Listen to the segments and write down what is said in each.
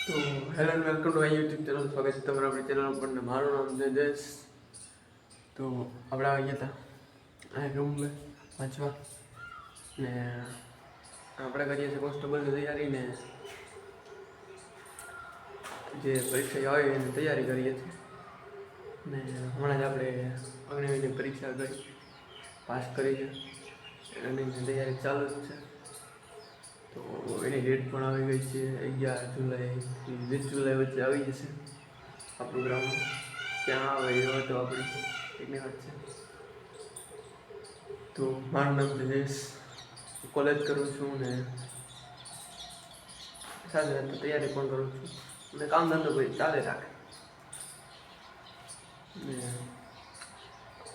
તો hello and welcome to my YouTube channel. સ્વાગત છે તમારા આપણી ચેનલ પર ને મારું નામ છે જયેશ. તો આપણે આવી ગયા હતા આ રૂમ વાંચવા ને આપણે કરીએ છીએ કોન્સ્ટેબલની તૈયારી ને જે પરીક્ષા આવે એની તૈયારી કરીએ છીએ ને હમણાં જ આપણે અગ્નિવીરની પરીક્ષા કરી પાસ કરી છે અને એની તૈયારી ચાલુ જ છે. તો એની ડેટ પણ આવી ગઈ છે 11 જુલાઈથી 20 જુલાઈ વચ્ચે આવી જશે આ પ્રોગ્રામ. ક્યાં આવે એવો તો આપણી એકની વાત છે. તો મારું નામ છે જયેશ, કોલેજ કરું છું ને સાથે સાથે તૈયારી પણ કરું છું અને કામ ધંધો કોઈ ચાલે રાખે ને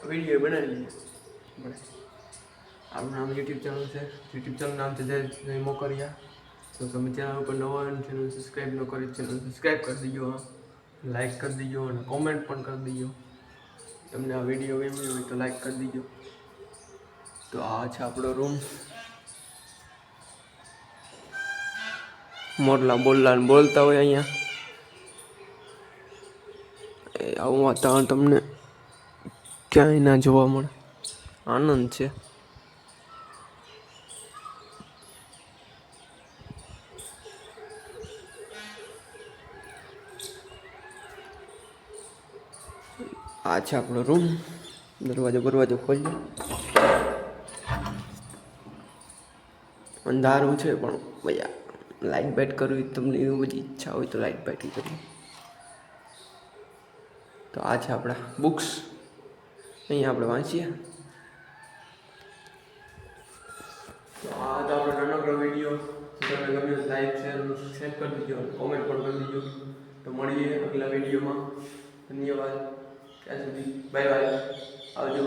વિડીયો બનાવી લઈએ આપણે. આપણું નામ યુટ્યુબ ચેનલ છે, યુટ્યુબ ચેનલ નામ છે જય મોકરિયા. તો તમે ચેનલ ઉપર નવા હોય ચેનલ સબસ્ક્રાઈબ ન કરી ચેનલ સબસ્ક્રાઈબ કરી દીજો, લાઈક કરી દીજો અને કોમેન્ટ પણ કરી દીજો. તમને આ વિડીયો ગમ્યો હોય તો લાઈક કરી દીજો. તો આ છે આપણો રૂમ. મોરલા બોલલા બોલતા હોય અહીંયા. આવું વાતાવરણ તમને ક્યાંય ના જોવા મળે. આનંદ છે. આ છે આપણો રૂમ. દરવાજો ખોલ્યો. અંધારું છે પણ ભૈયા લાઇટ બાઇટ કરવી તમને એવી બધી ઈચ્છા હોય તો લાઇટ બાઇટ કરવી. તો આ છે આપણા બુક્સ, અહીંયા આપણે વાંચીએ. તો આ તો આપણો નાનકડો વિડીયો. તમને ગમ્યો લાઈક શેર કરી દીજો, કોમેન્ટ પણ કરી દીજો. તો મળીએ આગલા વિડીયોમાં. ધન્યવાદ. ત્યાં સુધી બાય બાય, આવજો.